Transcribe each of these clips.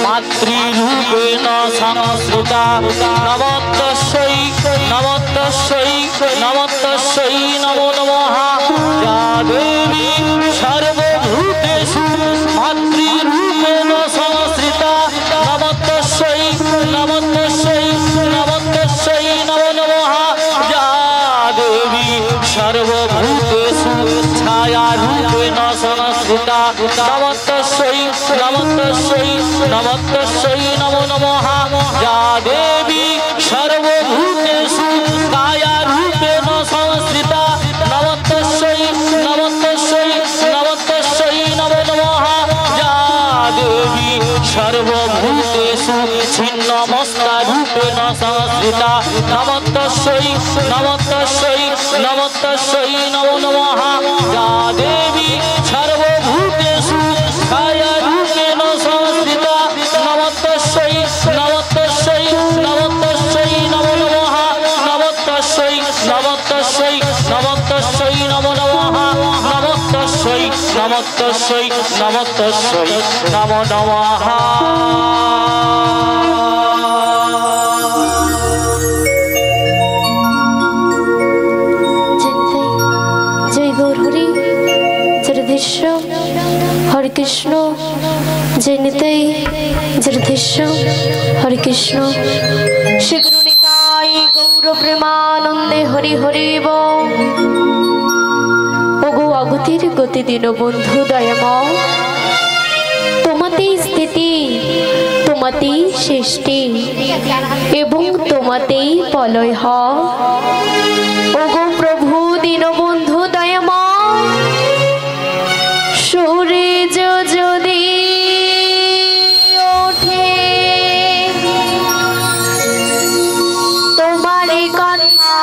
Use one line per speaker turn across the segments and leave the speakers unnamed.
मातृरूपेण संस्कृता नमस्तस्यै नमस्तस्यै नमस्तस्यै नमो नमः या देवी सर्वभूतेषु मातृरूपेण संस्कृता नमस्तस्यै नमस्तस्यै नमस्तस्यै नमो नमः या देवी सर्वभूतेषु छायारूपेण संस्कृता नमस्तस्यै नमस्तस्यै नमस्तस्यै नमो नमः या देवी सर्वभूतेषु कायारूपेण संस्थिता नमस्तस्यै नमस्तस्यै नमस्तस्यै नमो नमः या देवी सर्वभूतेषु छिन्नमस्तारूपेण संस्थिता नमस्तस्यै नमस्तस्यै नमस्तस्यै नमो नमः या देवी सर्वभूतेषु कायारूपेण संस्थिता नमस्तस्यै नमस्तस्यै नमस्तस्यै नमो नमः नमस्तस्यै नमस्तस्यै नमस्तस्यै नमो नमः नमस्तस्यै नमस्तस्यै नमस्तस्यै नमो नमः।
हरे कृष्ण जय निताई जगदीश हरे कृष्ण श्री गुरु निताई गौर प्रेमानंदे हरि हरि बोल। ओगो आगतिर गति दिन बंधु दयामय তোমাতেই স্থিতি তোমাতেই সৃষ্টি এবং তোমাতেই প্রলয় হয়। ওগো প্রভু দীনবন্ধু দয়াময় সূর্য যদি ওঠে তোমার কথা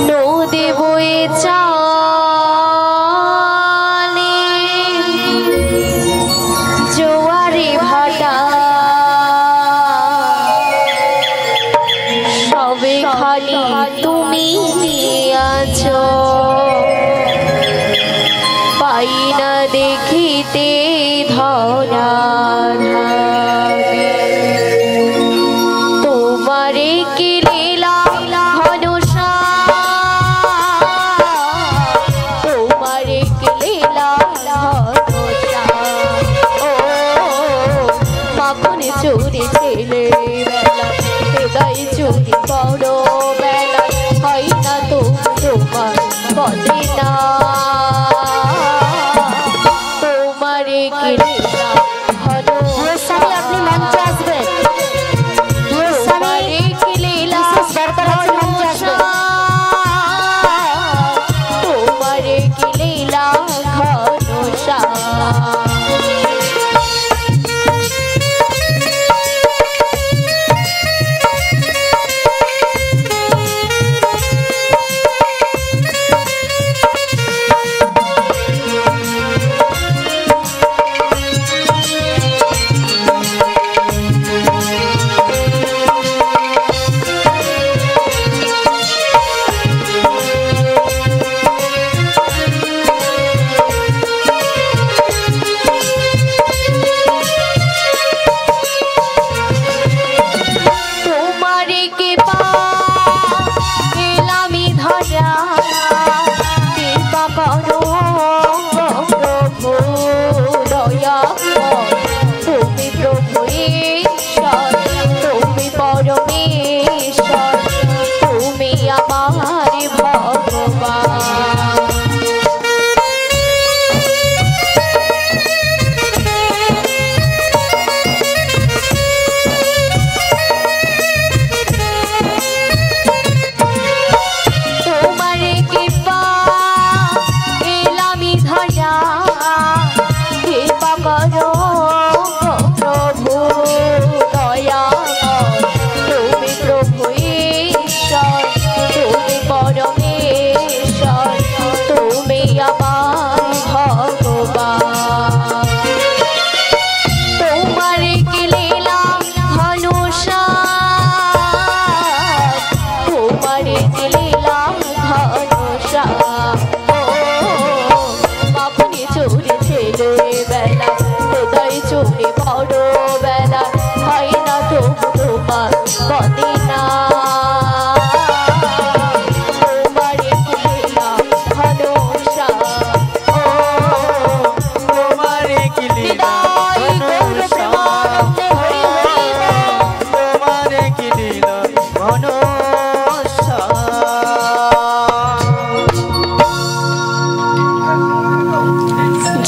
নদী বয়ে চলে জোয়ারে ভাটা সবে খালি তুমি আছো পাই না দেখিতে ধরা তোমারে কি লীলা হনুষা তোমারে কি লীলা হনুষা ও মাখন চুরি ছেলে বেলা হৃদয় চুরি বড় বেলা হয় না তো তোমার বলে না তোমারে কি লীলা হনুষা। আপনি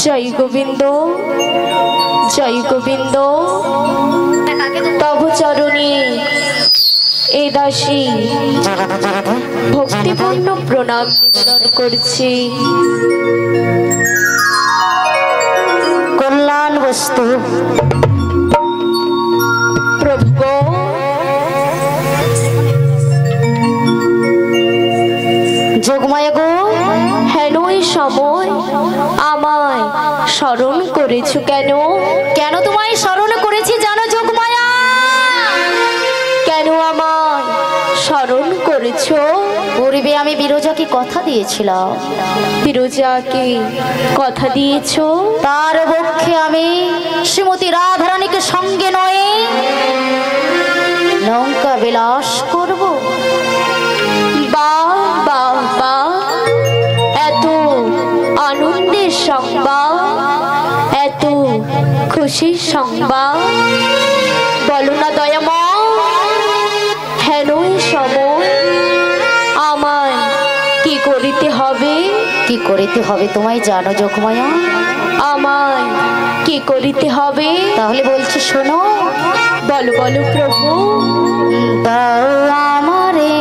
জয় গোবিন্দ, জয় গোবিন্দ। তব চরণে এই দাসী ভক্তিপূর্ণ প্রণাম নিবেদন করছি।
কল্যাণ বস্তু
প্রভু,
যোগমায়া গো,
হেন এই সময় আমায় স্মরণ করেছো কেন?
কেন তোমায় স্মরণ করেছি জানো যোগমায়া?
কেন আমায় স্মরণ করেছো?
পূর্বে আমি বিরজাকে কথা দিয়েছিলাম,
বিরজাকে কথা দিয়েছো?
তার পক্ষে আমি শ্রীমতী রাধারানীকে সঙ্গে নয়ে নৌকা বিলাস করব।
বাহ বাহ বাহ, এত আনন্দের সংবাদ, এত খুশির সংবাদ, বলো না দয়াময়, হেন এই সময় আমায় কি করিতে হবে?
কি করিতে হবে তোমায় জানো যোগমায়া?
আমায় কি করিতে হবে?
তাহলে বলছি শোনো।
বলো বলো প্রভু।
দাও আমারে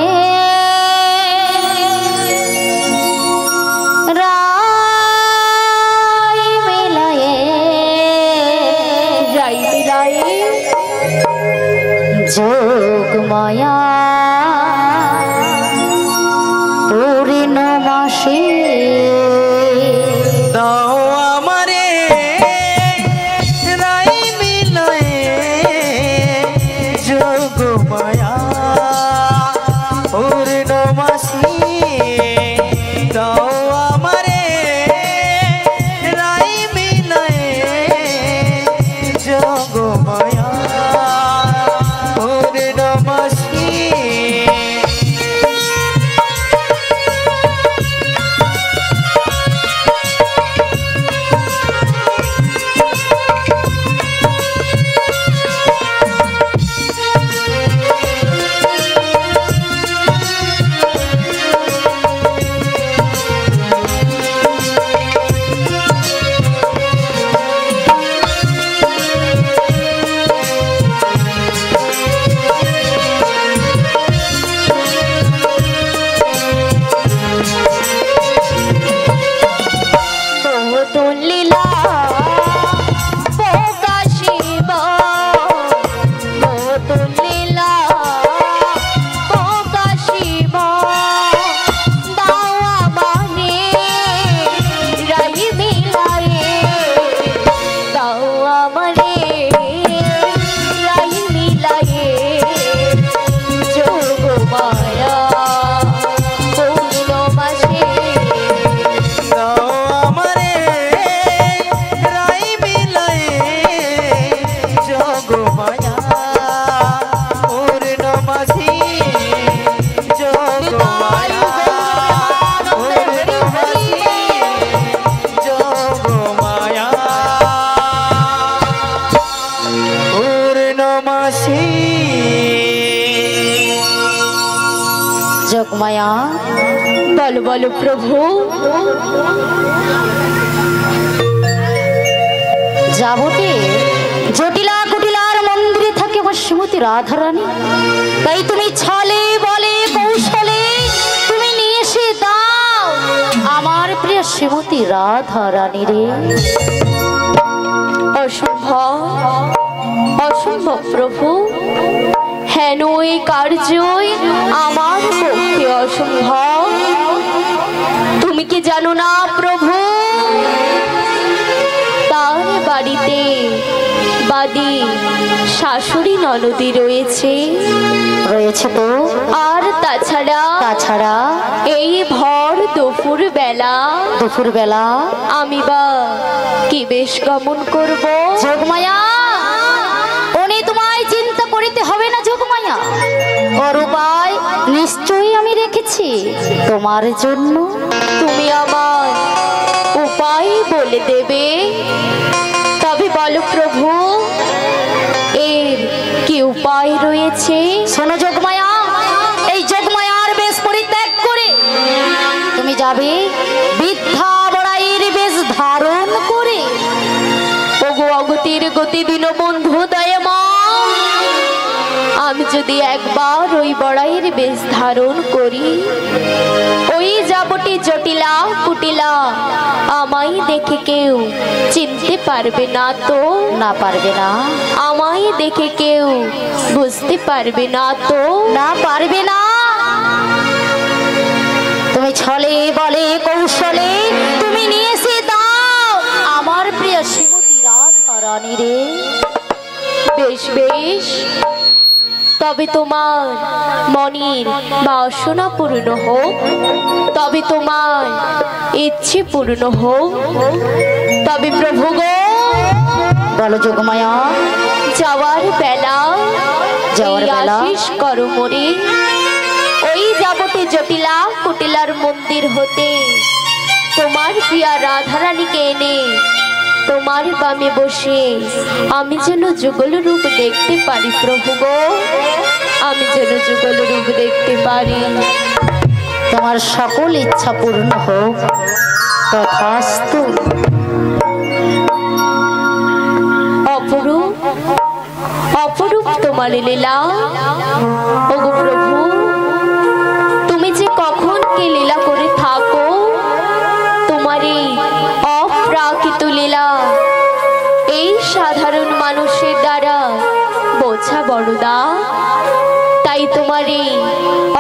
রাই মেলায়ে,
রাই বিলায়ে
যোগমায়া পূর্ণমাসে।
দাও আমারে রাই মিলয়ে যোগমায়া পূর্ণমাসী। দাও আমারে রাই মিলয়ে যোগমায়া পূর্ণমাসী।
যোগমায়া
বলো বলো প্রভু।
যাবটে জটিলা কুটিলার মন্দিরে থাকে আমার শ্রীমতী রাধারানী, তাই তুমি ছলে বলে কৌশলে তুমি নিয়ে এসে দাও আমার প্রিয় শ্রীমতী রাধারানী রে।
অসম্ভব, অসম্ভব প্রভু, হেন এই কার্যই আমার পক্ষে অসম্ভব। তুমি কি জানো না প্রভু, তার বাড়িতে বাদী শাশুড়ি ননদী রয়েছে।
রয়েছে তো,
আর তাছাড়া
তাছাড়া
এই ভর দুপুর বেলা,
দুপুর বেলা
আমি বা কি বেশ গমন করব?
যোগমায়া উনি তোমায় চিন্তা করিতে হবে না যোগমায়া, ওর উপায় নিশ্চয়ই আমি রেখেছি তোমার জন্য।
তুমি আমার উপায় বলে দেবে, তবে বলো প্রভু এর কি উপায় রয়েছে?
শোনো যোগমায়া, এই যোগমায়ার বেশ পরিত্যাগ করে তুমি যাবে বৃদ্ধা বড়াইয়ের বেশ ধারণ করে করবে?
ওগো অগতির গতি দিন বন্ধু দয়ামা, আমি যদি একবার ওই বড়াইয়ের বেশ ধারণ করি, ওই যাবটি জটিলা কুটিলা আমায় দেখে কেউ চিনতে পারবে না তো?
না, পারবে না।
আমায় দেখে কেউ বুঝতে পারবে না তো?
না, পারবে না। তুমি ছলে বলে কৌশলে তুমি নিয়ে এসে দাও আমার প্রিয় শ্রীমতী রাধারানী রে।
বেশ বেশ, তবে তোমার মনের বাসনা পূর্ণ হোক, তবে তোমার ইচ্ছে পূর্ণ হোক। তবে প্রভু গো,
বলো যোগমায়া।
যাওয়ার বেলা
যাওয়ার বেলা
আশিস করো মোরে, ওই যাবতে জটিলা কুটিলার মন্দির হতে তোমার প্রিয়া রাধারানীকে এনে তোমার বামে বসে আমি যেন যুগল রূপ দেখতে পারি। প্রভু গো, আমি যেন যুগল রূপ দেখতে পারি।
তোমার সকল ইচ্ছা পূর্ণ হোক, তথাস্তু।
অপরূপ অপরূপ তোমার লীলা। ওগো প্রভু, তুমি যে কখন কি লীলা করে থাকো, তোমার এই অপ্রাকৃত লীলা এই সাধারণ মানুষের দ্বারা বোঝা বড়দা। তাই তোমার এই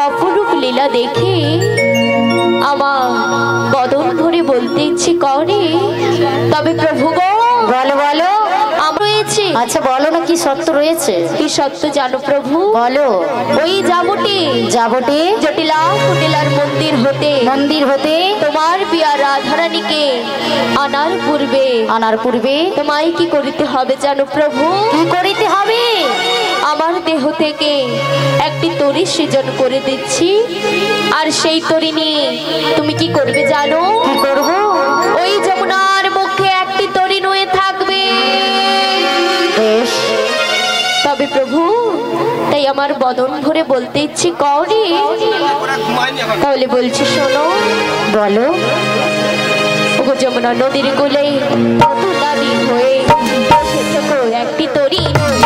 অপরূপ লীলা দেখে আমার বদন ভরে বলতে ইচ্ছে করে। তবে প্রভু গো,
বলো বলো।
রয়েছে।
আচ্ছা বলো না, কি সত্য রয়েছে?
কি সত্য জানো প্রভু?
বলো।
ওই যাবটি
যাবটি
জটিলা কুটিলার মন্দির হতে তোমার প্রিয়া রাধারানীকে আনার পূর্বে তোমায় কি করিতে হবে জানো প্রভু?
কি করিতে হবে?
আমার দেহ থেকে একটি তরি সৃজন করে দিচ্ছি, আর সেই তরি নিয়ে তুমি কি করবে জানো?
কি করব?
ওই যমুনার মুখে একটি তরি নয়ে থাকবে।
বেশ।
তবে প্রভু, তাই আমার বদন ভরে বলতে ইচ্ছে করে, তাহলে বলছি শোনো।
বলো।
ওগো যমুনা নদীর কোলে দাবি হয়ে বসে থেকো একটি তরি নয়ে।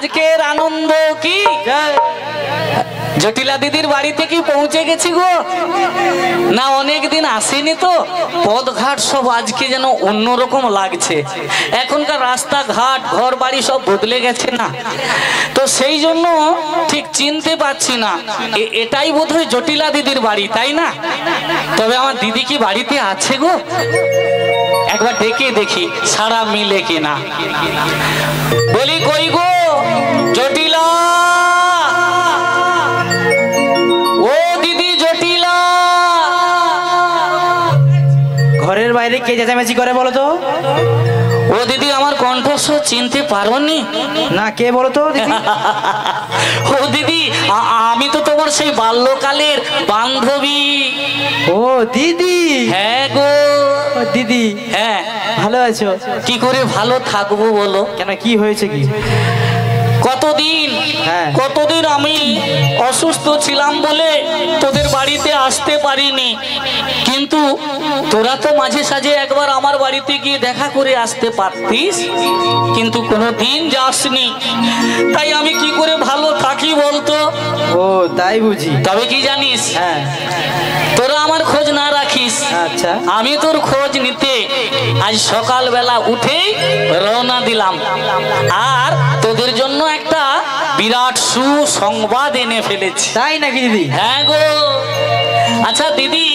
আজকের আনন্দ কি জটিলা দিদির বাড়িতে কি পৌঁছে গেছি গো না অনেক দিন আসেনি তো পথঘাট সব আজকে যেন অন্যরকম লাগছে এখনকার রাস্তাঘাট ঘর বাড়ি সব বদলে গেছে না তো সেই জন্য ঠিক চিনতে পারছি না এটাই বোধহয় জটিলা দিদির বাড়ি তাই না তবে আমার দিদি কি বাড়িতে আছে গো একবার ডেকে দেখি সারা মিলে কিনা বলি কই গো জটিলা ও দিদি জটিলা
ঘরের বাইরে কে চেঁচামেচি করে বলো তো?
ও দিদি আমার কণ্ঠস্বর চিনতে পারোনি
না, কে বলো তো দিদি?
ও দিদি আমি তো তোমার সেই বাল্যকালের বান্ধবী।
ও দিদি।
হ্যাঁ গো
ও দিদি,
হ্যাঁ
ভালো আছো?
কি করে ভালো থাকবো বলো?
কেন, কি হয়েছে কি?
কতদিন আমি অসুস্থ ছিলাম বলে তোদের বাড়িতে আসতে পারিনি, কিন্তু তোরা তো মাঝে সাঝে একবার আমার বাড়িতে গিয়ে দেখা করে আসতে পারতিস, কিন্তু কোনোদিন যাসনি। তাই আমি কি করে ভালো থাকি বলতো?
ও তাই বুঝি।
তবে কি জানিস,
হ্যাঁ,
তোরা আমার খোঁজ না রাখিস,
আচ্ছা,
আমি তোর খোঁজ নিতে আজ সকালবেলা উঠেই রওনা দিলাম, আর তোদের জন্য একটা বিরাট সুসংবাদ এনে ফেলেছি।
তাই নাকি দিদি?
হ্যাঁ গো। আচ্ছা দিদি,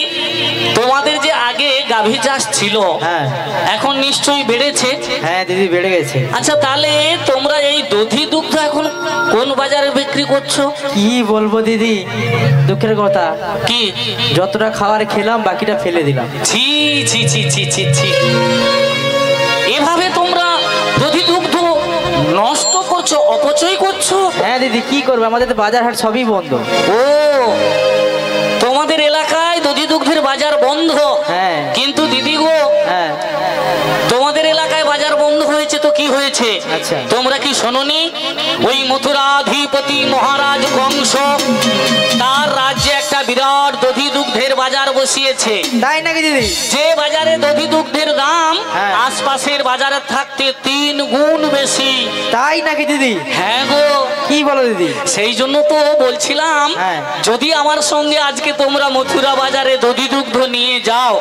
তোমাদের যে আগে গাভী চাষ ছিল,
হ্যাঁ,
এখন নিশ্চয়ই বেড়েছে?
হ্যাঁ দিদি, বেড়ে গেছে।
আচ্ছা তাহলে তোমরা এই দধি দুগ্ধ এখন কোন বাজারে বিক্রি করছো?
কি বলবো দিদি, দুঃখের কথা,
কি
যতটা খাবার খেলাম বাকিটা ফেলে দিলাম।
ছি ছি ছি ছি ছি ছি, এভাবে তোমরা দধি দুগ্ধ নষ্ট করছো, অপচয় করছো।
হ্যাঁ দিদি, কি করবো, আমাদের তো বাজার হাট সবই বন্ধ।
ও, তোমাদের এলাকায় দধি দুগ্ধের বাজার বন্ধ?
হ্যাঁ।
কিন্তু দিদি গো,
হ্যাঁ,
তোমাদের এলাকায় বাজার বন্ধ হয়েছে তো কি হয়েছে?
আচ্ছা।
তোমরা কি শোনোনি? ওই মথুরাধিপতি মহারাজ কংস তার রাজ্যে একটা বিরাট দধি দুগ্ধের বাজার বসিয়েছে।
তাই নাকি দিদি?
যে বাজারে দধি দুগ্ধের দাম
হ্যাঁ।
আশপাশের বাজারে থাকতে 3 গুণ বেশি।
তাই নাকি দিদি?
হ্যাঁ গো।
কি বলো দিদি?
সেই জন্য তো বলছিলাম,
হ্যাঁ।
যদি আমার সঙ্গে আজকে তোমরা মথুরা বাজারে দধি দুগ্ধ নিয়ে যাও,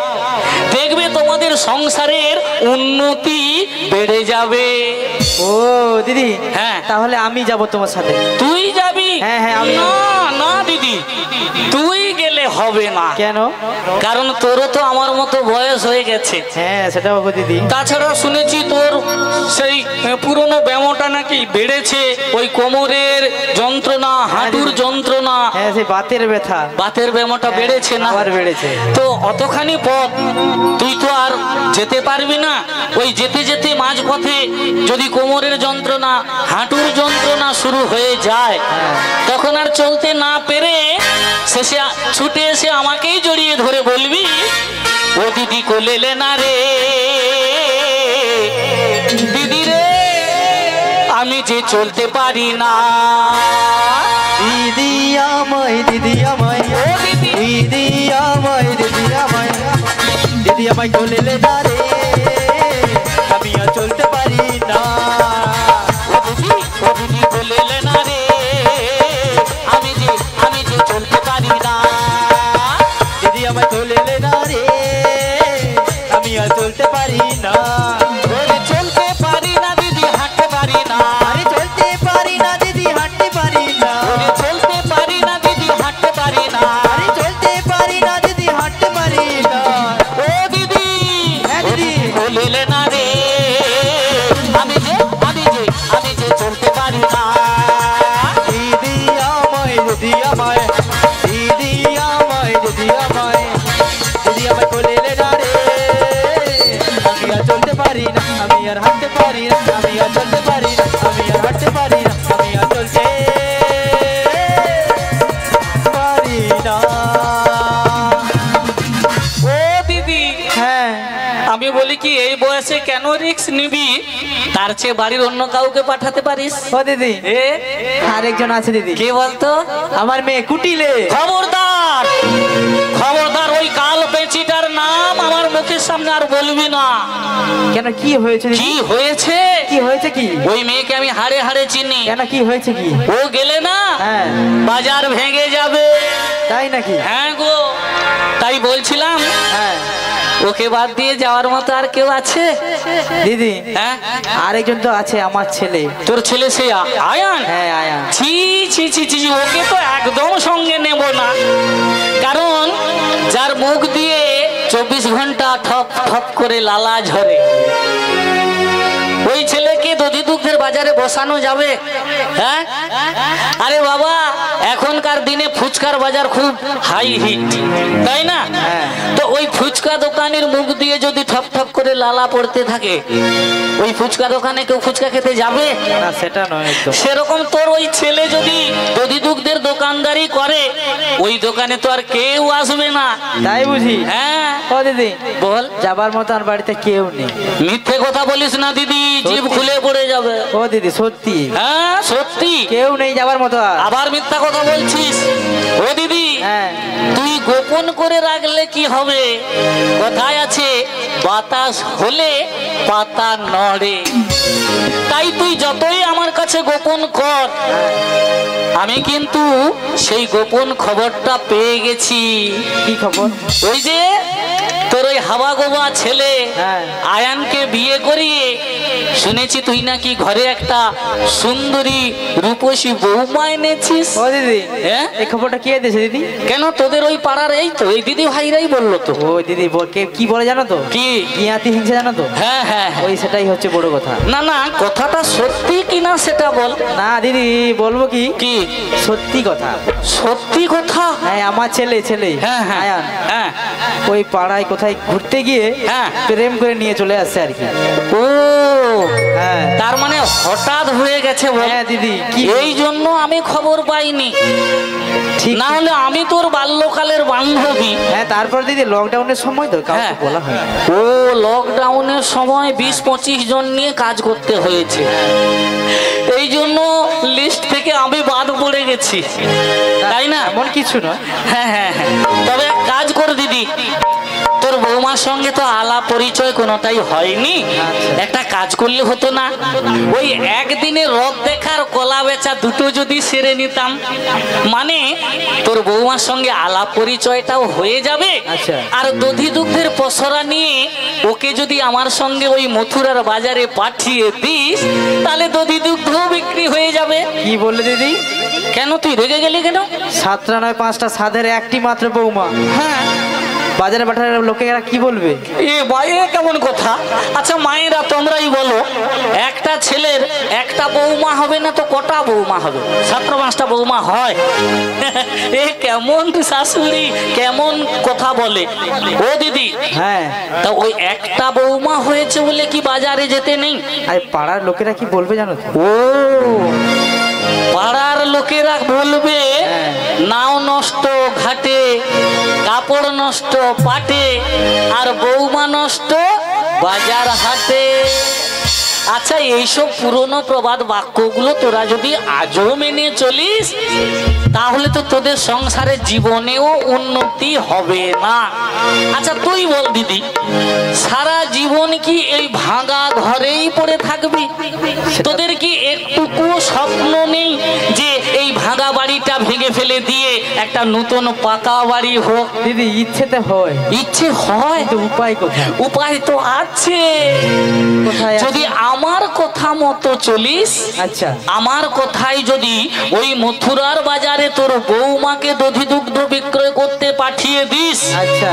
দেখবে তোমাদের সংসারের উন্নতি বেড়ে যাবে।
ও দিদি,
হ্যাঁ।
তাহলে আমি যাব তোমার সাথে।
তুই যাবি?
হ্যাঁ, হ্যাঁ, আমি
না না দিদি, তুই গেলে হবে না।
কেন?
কারণ তোরও তো আমার মতো বয়স হয়ে গেছে।
হ্যাঁ, সেটা বাবু দিদি।
তাছাড়া শুনেছি তোর সেই পুরনো ব্যায়ামটা নাকি বেড়েছে, ওই কোমরের যন্ত্রণা, হাঁটুর যন্ত্রণা,
হ্যাঁ, সেই বাতের ব্যথা,
বাতের ব্যায়ামটা বেড়েছে না?
আবার বেড়েছে।
তো অতখানি পথ তুই তো আর যেতে পারবি না। ওই যেতে যেতে মাঝ পথে যদি কোমরের যন্ত্রণা, হাঁটুর যন্ত্রণা শুরু হয়ে যায়, তখন আর চলতে না পেরে শেষে ছুটে এসে আমাকেই জড়িয়ে ধরে বলবি, ও দিদি কোলেলে না রে, দিদি রে আমি যে চলতে পারি না।
দিদি আমায়, দিদি আমায়,
ও দিদি,
দিদি আমায়, দিদি আমায়, দিদি আমায় কোলেলে না রে, আমি আর চলতে পারি না।
ও দিদি কোলেলে না রে, আমি যে চলতে পারি না।
দিদি আমায় কোলেলে না রে, আমি আর চলতে পারি না।
ওরে চলতে পারি না দিদি, হাঁটতে পারি না।
আরে চলতে পারি না দিদি, হাঁটতে পারি না।
ওরে চলতে পারি না দিদি, হাঁটতে পারি না।
আরে চলতে পারি না দিদি, হাঁটতে পারি না।
ও দিদি,
হ্যাঁ দিদি,
বলিলে না রে, আমি যে চলতে পারি না।
দিদি আমায়, দিদি আমায়, দিদি আমায়, দিদি আমায়, দিদি আমায় কোলেলে না রে, আমি আর চলতে পারি না, আমি আর হাঁটতে পারি না, আমি আর চলতে পারি না, আমি আর হাঁটতে পারি না, আমি আর চলতে পারি না।
ও দিদি,
হ্যাঁ,
আমি বলি কি এই বয়সে কেন রিস্ক নিবি? তার চেয়ে বাড়ির অন্য কাউকে পাঠাতে পারিস।
ও দিদি,
এ
আরেকজন আছে দিদি।
কে বলতো?
আমার মেয়ে কুটিলে।
খবরদার, খবরদার, ওই কাল পেঁচিটার নাম আমার মুখের সামনে আর বলবি না।
কেন কি হয়েছে দিদি?
কি হয়েছে?
কি হয়েছে কি?
ওই মেয়েকে আমি হাড়ে হাড়ে চিনি।
কেন কি হয়েছে কি?
ও গেলে না
হ্যাঁ।
বাজার ভেঙে যাবে।
তাই নাকি?
হ্যাঁ গো, তাই বলছিলাম
হ্যাঁ
ওকে বাদ দিয়ে যাওয়ার মতো আর কেউ আছে?
দিদি
হ্যাঁ,
আরেকজন তো আছে, আমার ছেলে।
তোর ছেলে সে আয়ান?
হ্যাঁ আয়া।
ছি ছি ছি ছি, ওকে তো একদম সঙ্গে নেব না। কারণ যার মুখ দিয়ে 24 ঘন্টা ঠপ ঠপ করে লালা ঝরে, ওই ছেলেকে দধি দুগ্ধের বাজারে বসানো যাবে? হ্যাঁ, আরে বাবা, এখনকার দিনে ফুচকার বাজার খুব হাই হিট, তাই না? তো ওই ফুচকা দোকানের মুখ দিয়ে যদি ঠপ ঠপ করে লালা পড়তে থাকে, ওই ফুচকা দোকানে কেউ ফুচকা খেতে যাবে?
না সেটা নয় একদম।
সেরকম তোর ওই ছেলে যদি দধি দুগ্ধের দোকানদারি করে, ওই দোকানে তো আর কেউ আসবে না।
তাই বুঝি?
হ্যাঁ।
ও দিদি
বল।
যাবার মতো আর বাড়িতে কেউ নেই।
মিথ্যে কথা বলিস না দিদি, জিভ খুলে পড়ে যাবে।
ও দিদি সত্যি?
হ্যাঁ সত্যি।
কেউ নেই যাবার মতো আর?
আবার মিথ্যা কথা বলছিস? ও দিদি,
হ্যাঁ।
তুই গোপন করে রাখলে কি হবে? কথায় আছে বাতাস হলে পাতা নড়ে। তাই তুই যতই আমার কাছে গোপন কর, আমি কিন্তু সেই গোপন খবরটা পেয়ে গেছি।
কি খবর?
ওই যে তোর ওই হাওয়া গোবা ছেলে
হ্যাঁ।
আয়ানকে বিয়ে করিয়ে শুনেছি তুই নাকি ঘরে একটা সুন্দরী রূপসী বৌমা এনেছিস।
ও দিদি
হ্যাঁ?
এই খবরটা কে দিয়েছে দিদি?
কেন তোদের ওই পাড়ার এই তো এই দিদি ভাইরাই বললো তো।
ও দিদি কি বলে জানো তো?
কি?
গিয়াতি হিংসা জানো তো?
হ্যাঁ হ্যাঁ হ্যাঁ।
ওই সেটাই হচ্ছে বড় কথা।
না না, কথাটা সত্যি কিনা সেটা বল।
না দিদি বলবো কি?
কি
সত্যি কথা।
সত্যি কথা?
হ্যাঁ আমার ছেলে
হ্যাঁ হ্যাঁ
আয়ান
হ্যাঁ।
ওই পাড়ায় কোথায় ঘুরতে গিয়ে
হ্যাঁ।
প্রেম করে নিয়ে চলে আসছে আর কি।
ও
হ্যাঁ
তার মানে হঠাৎ হয়ে গেছে বল?
হ্যাঁ দিদি কি
এই জন্য আমি খবর পাইনি,
ঠিক
না হলে আমি তোর বাল্যকালের বান্ধবী।
হ্যাঁ তারপর দিদি লকডাউনের সময় তো কাউকে
হ্যাঁ।
বলা হয় না।
ও লকডাউনের সময় 20-25 জন নিয়ে কাজ করতে হয়েছে, এই জন্য লিস্ট থেকে আমি বাদ পড়ে গেছি, তাই না?
এমন কিছু নয়।
হ্যাঁ হ্যাঁ হ্যাঁ। তবে এক কাজ কর দিদি, তোর বৌমার সঙ্গে তো আলাপ পরিচয় কোনোটাই হয়নি, একটা কাজ করলে হতো না? ওই একদিনে রথ দেখার কলা বেচা দুটো যদি সেরে নিতাম, মানে তোর বৌমার সঙ্গে আলাপ পরিচয়টাও হয়ে যাবে,
আচ্ছা।
আর দধি দুগ্ধের পসরা নিয়ে ওকে যদি আমার সঙ্গে ওই মথুরার বাজারে পাঠিয়ে দিস, তাহলে দধি দুগ্ধ বিক্রি হয়ে যাবে।
কি বললে দিদি?
কেন তুই রেগে গেলি কেন?
7টা নয় 5টা সাধের একটি মাত্র বৌমা,
হ্যাঁ,
বাজারে পাঠালে লোকেরা কি বলবে?
এ বাইরে কেমন কথা? আচ্ছা মায়েরা তোমরাই বলো, একটা ছেলের একটা বৌমা হবে না তো কটা বৌমা হবে? 7-5টা বৌমা হয়? এ কেমন শাশুড়ি, কেমন কথা বলে? ও দিদি,
হ্যাঁ
তা ওই একটা বৌমা হয়েছে বলে কি বাজারে যেতে নেই?
আরে পাড়ার লোকেরা কি বলবে জানো তো?
ও পাড়ার লোকেরা বলবে নাও নষ্ট ঘাটে, কাপড় নষ্ট পাটে, আর বৌমা নষ্ট বাজার হাটে। আচ্ছা এইসব পুরনো প্রবাদ বাক্যগুলো তোরা যদি আজও মেনে চলিস, তাহলে তো তোদের সংসারের জীবনেও উন্নতি হবে না। আচ্ছা তুই বল দিদি, সারা জীবন কি এই ভাঙা ঘরেই পড়ে থাকবি? তোদের কি একটুকু স্বপ্ন নেই যে এই ভাঙা বাড়িটা ভেঙে ফেলে দিয়ে একটা নতুন পাকা বাড়ি হোক?
দিদি ইচ্ছেতে হয়,
ইচ্ছে হয়,
কিন্তু উপায় কোথায়?
উপায় তো আছে।
কোথায় আছে?
যদি আমার কথা মতো চলিস,
আচ্ছা
আমার কথাই যদি ওই মথুরার বাজারে তোর বৌমাকে দধি দুগ্ধ বিক্রয় করতে পাঠিয়ে দিস,
আচ্ছা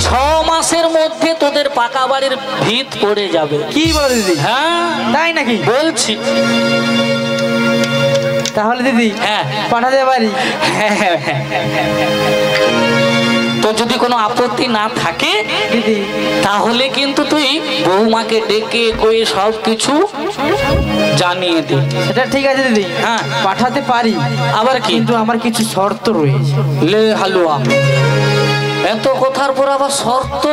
6 মাসের মধ্যে তোদের পাকা বাড়ির ভিত পড়ে যাবে।
কি বল দিদি?
হ্যাঁ
তাই নাকি?
বলছি।
তাহলে দিদি
হ্যাঁ
পাঠাতে পারি?
হ্যাঁ হ্যাঁ হ্যাঁ। তো যদি কোনো আপত্তি না থাকে
দিদি
তাহলে কিন্তু তুই বৌমাকে ডেকে কয়ে সব কিছু জানিয়ে দে।
সেটা ঠিক আছে দিদি,
হ্যাঁ
পাঠাতে পারি,
আবার কি?
কিন্তু আমার কিছু শর্ত রয়েছে।
লে হালুয়া, এত কথার পর আবার শর্ত?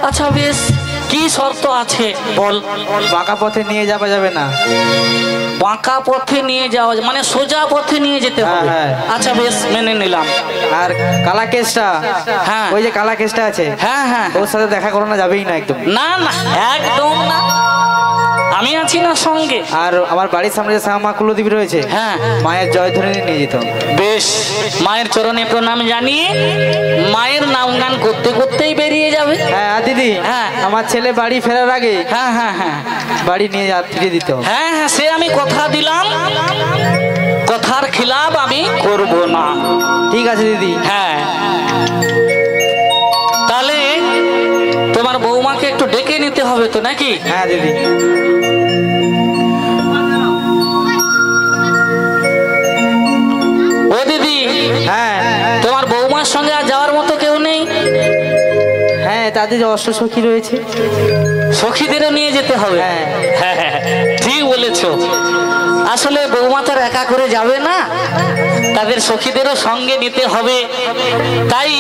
আচ্ছা বেশ, কি শর্ত আছে বল?
বাঁকা পথে নিয়ে যাওয়া যাবে না।
বাঁকা পথে নিয়ে যাওয়া মানে সোজা পথে নিয়ে যেতে হবে।
হ্যাঁ।
আচ্ছা বেশ, মেনে নিলাম।
আর কালা কেসটা,
হ্যাঁ।
ওই যে কালা কেসটা আছে,
হ্যাঁ হ্যাঁ,
ওর সাথে দেখা করানো যাবেই না একদম।
না না, একদম না, আমি আছি না সঙ্গে।
আর আমার বাড়ির সামনে যে শ্যামা কুলদেবী রয়েছে,
হ্যাঁ।
মায়ের জয় ধরে নিয়ে যেত।
বেশ, মায়ের চরণে প্রণাম জানিয়ে মায়ের নাম গান করতে করতেই বেরিয়ে যাবে।
হ্যাঁ আর দিদি,
হ্যাঁ।
আমার ছেলে বাড়ি ফেরার আগে
হ্যাঁ হ্যাঁ হ্যাঁ
বাড়ি নিয়ে ফিরিয়ে দিতে হবে।
হ্যাঁ হ্যাঁ, সে আমি কথা দিলাম, কথার খিলাফ আমি করব না।
ঠিক আছে দিদি।
হ্যাঁ, তাহলে তোমার বৌমাকে একটু ডেকে নিতে হবে তো নাকি?
হ্যাঁ দিদি।
ও দিদি,
হ্যাঁ
তোমার বৌমার সঙ্গে আর যাওয়ার মতো কেউ নেই?
হ্যাঁ, তাদের যে অষ্ট সখী রয়েছে,
সখীদেরও নিয়ে যেতে হবে।
হ্যাঁ।
হ্যাঁ হ্যাঁ, ঠিক বলেছো। আসলে বৌমা তো আর একা করে যাবে না, তাদের সখীদেরও সঙ্গে নিতে হবে। তাই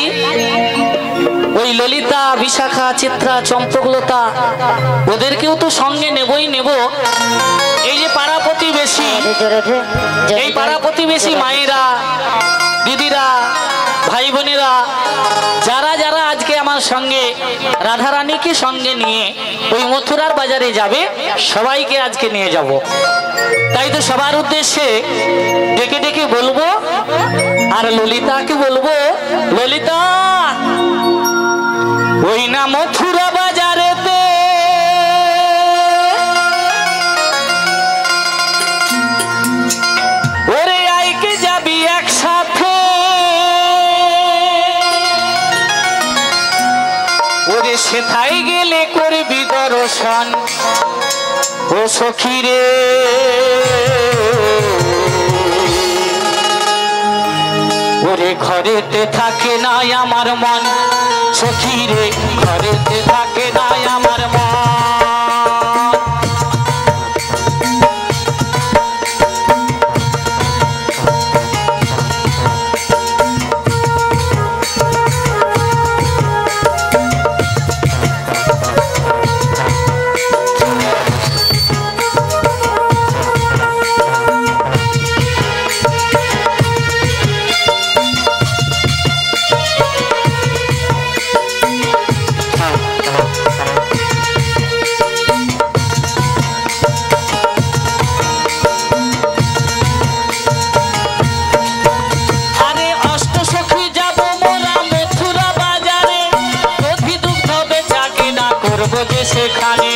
ওই ললিতা, বিশাখা, চিত্রা, চম্পকলতা ওদেরকেও তো সঙ্গে নেবই নেব। এই যে পাড়া প্রতিবেশী, এই পাড়া প্রতিবেশী মায়েরা, দিদিরা, ভাই বোনেরা, যারা যারা আজকে আমার সঙ্গে রাধারানীকে সঙ্গে নিয়ে ওই মথুরার বাজারে যাবে, সবাইকে আজকে নিয়ে যাব। তাই তো সবার উদ্দেশ্যে ডেকে ডেকে বলবো, আর ললিতাকে বলবো, ললিতা ওই না মথুরা বাজারেতে ওরে আইকে যাবি একসাথে, ওরে সেথায় গেলে করবি দর্শন ও সখী রে। ওরে ঘরেতে থাকে না আমার মন, সখী রে ঘরেতে থাকে না আমার মন। সেখানে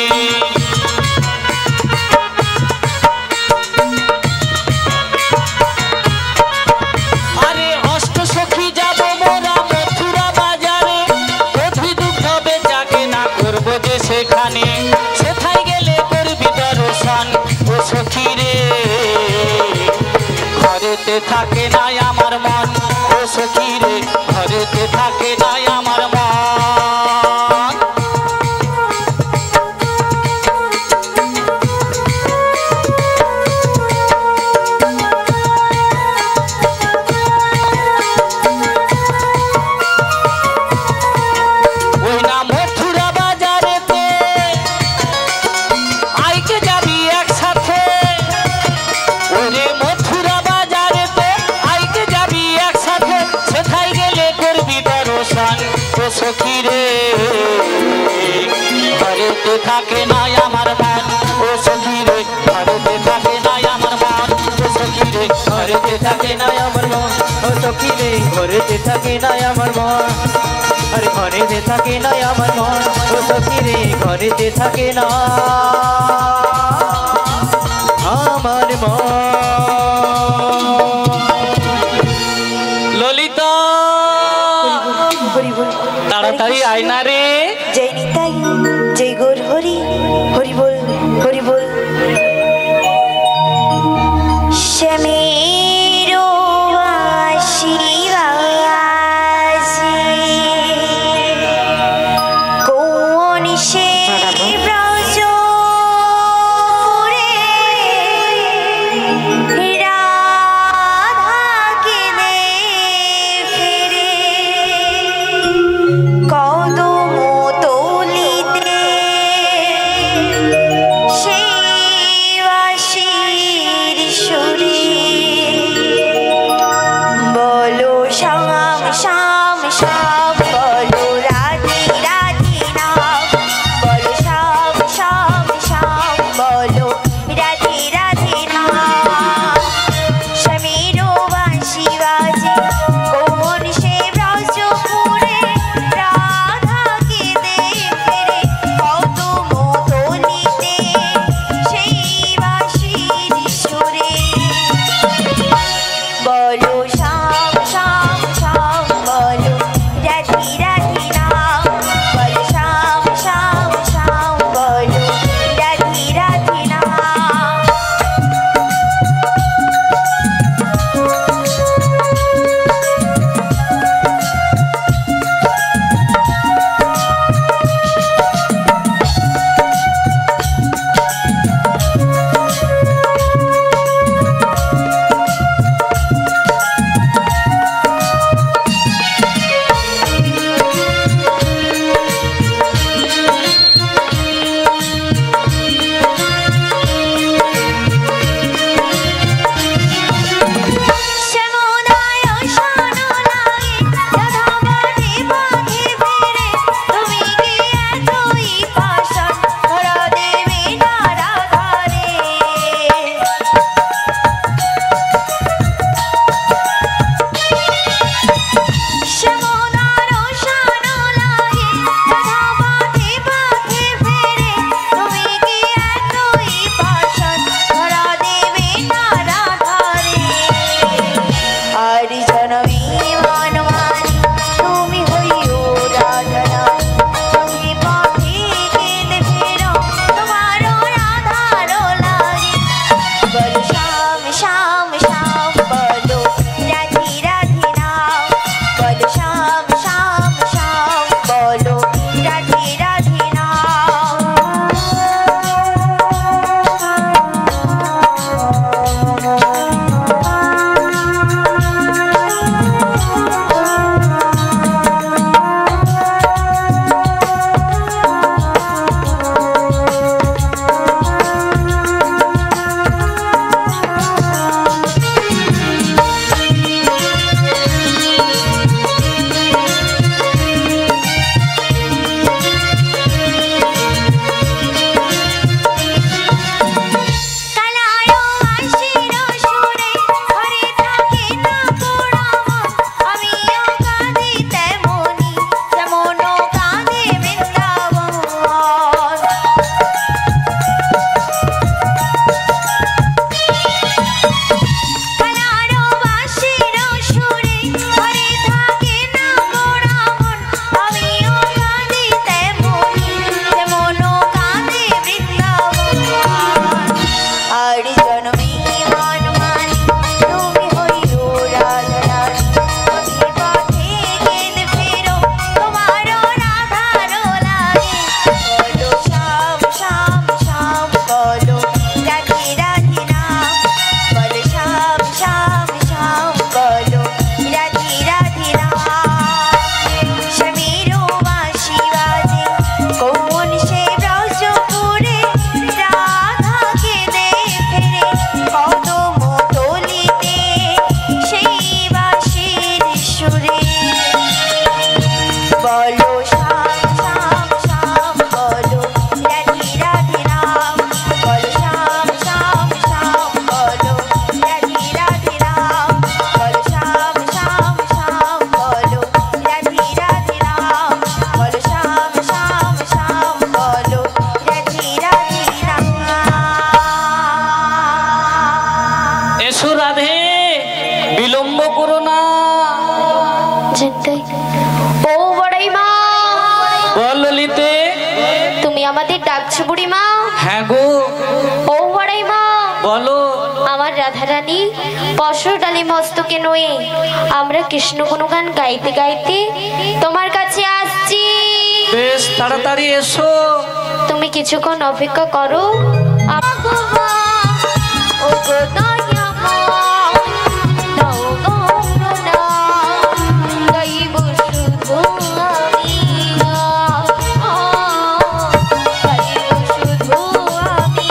আরে অষ্ট সখী যাব মোরা মথুরা বাজারে, দধি দুগ্ধ বেচাকে না করবো যে সেখানে, সেথায় গেলে করবি দর্শন ও সখী রে। ঘরেতে থাকে না আমার মন ও সখী রে, ঘরেতে থাকে না আমার মন। সখী রে ঘরেতে থাকে না আমার মন ও সখী রে, ঘরেতে থাকে না আমার মন ও সখী রে, ঘরেতে থাকে না আমার মন ও সখী রে, ঘরেতে থাকে না আমার মন। আরে ঘরেতে থাকে না আমার মন ও সখী রে, ঘরেতে থাকে না আমার মন। ললিতা তাড়াতাড়ি আয়না রে।
জয় নিতাই, জয় গৌর হরি, হরি বল, হরি বল। শ্যামের বাঁশি বাজে, কোন সে ব্রজপুরে রাধাকে ফিরে কদম তলিতে
ও বড়াই মা,
বল ললিতে।
তুমি আমাদের ডাকছো বুড়ি মা?
হ্যাঁ গো।
ও বড়াই মা,
বলো।
আমার রাধারানী পশর ডালি মস্তকে নয়ে আমরা কৃষ্ণ গুণগান গাইতে গাইতে তোমার কাছে আসছি।
বেশ তাড়াতাড়ি এসো।
তুমি কিছুক্ষণ অপেক্ষা করো। ও গো দয়া মা, দাও গো প্রণাম, গাইব শুধু আমি, গাইব শুধু আমি।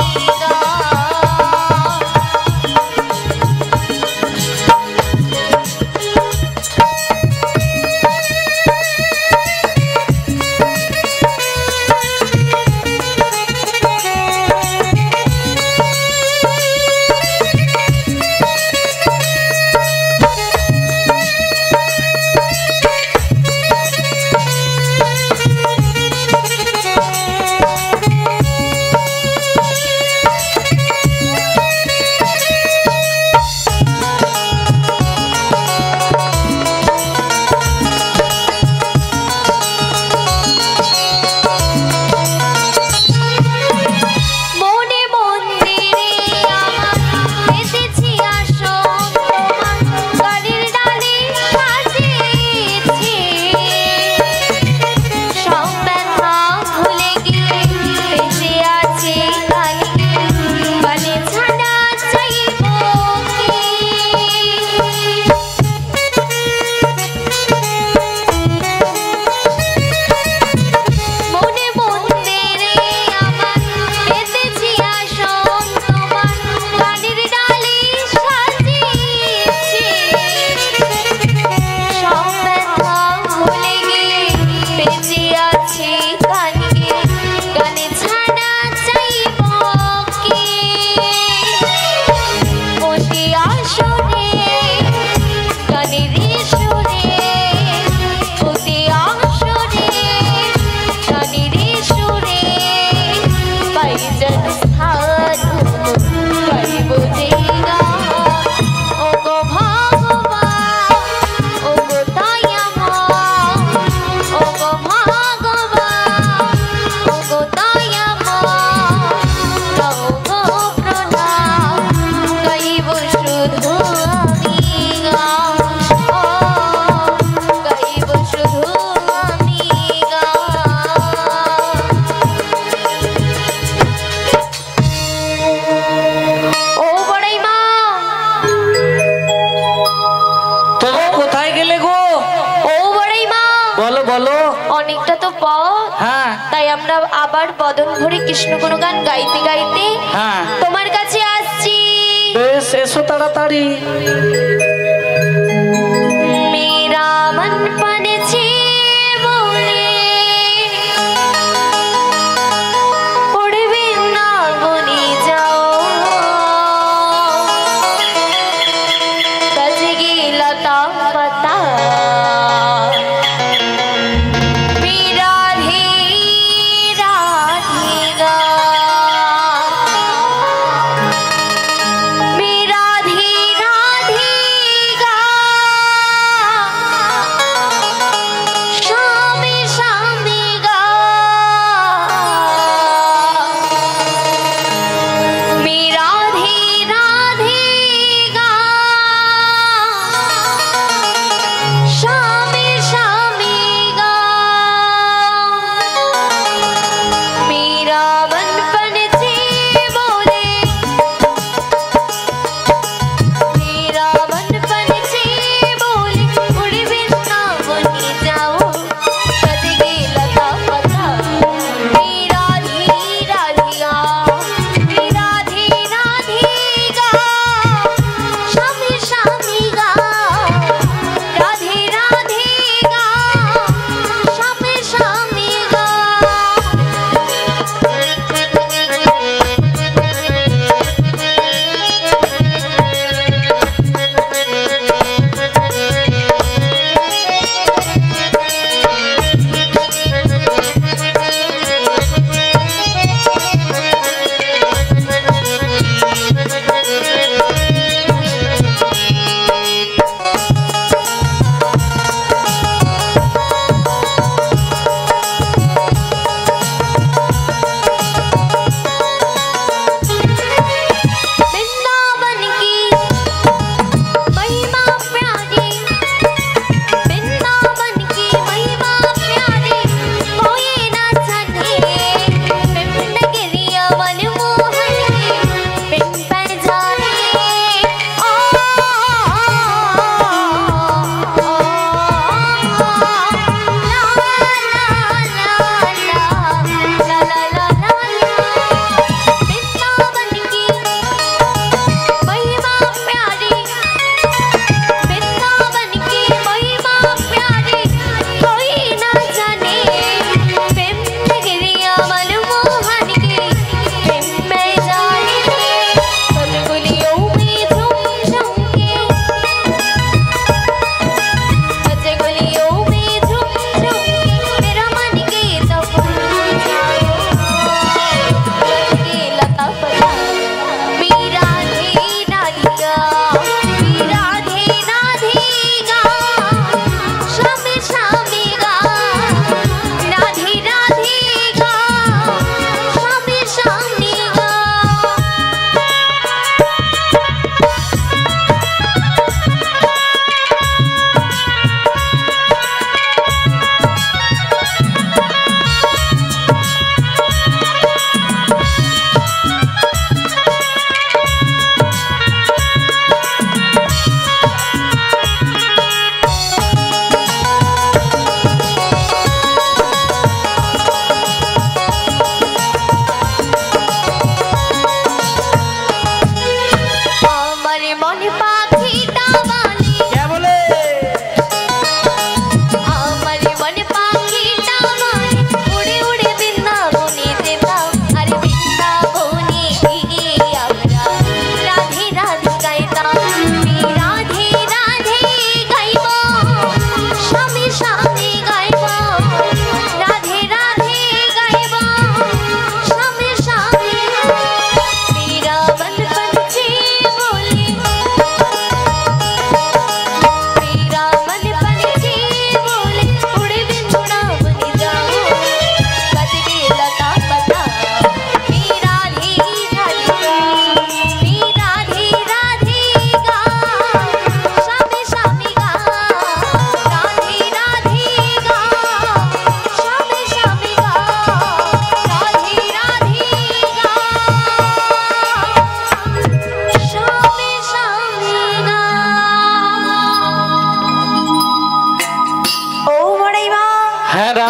অনেকটা তো পথ,
হ্যাঁ
তাই আমরা আবার বদন ভরে কৃষ্ণ গুণগান গাইতে গাইতে
হ্যাঁ
তোমার কাছে আসছি।
বেশ এসো তাড়াতাড়ি।
মেরা মন পড়ছে বলে পড়বে না বনি যাও, কাছে গেলা তা পাতা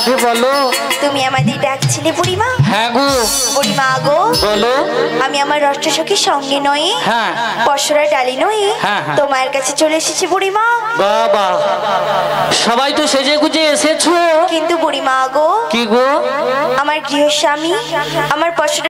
রাধে বলো।
তুমি আমাদের ডাকছিলে বুড়িমা?
হ্যাঁ গো।
বুড়িমা গো
বলো।
আমি আমার রষ্টসখীর সঙ্গে নই,
হ্যাঁ।
পশরা ডালি নই,
হ্যাঁ, হ্যাঁ।
তোমার কাছে চলে এসেছি বুড়িমা।
বাবা, সবাই তো সেজে গুজে এসেছো,
কিন্তু বুড়িমা গো,
কি গো?
আমার গৃহস্বামী আমার পশরা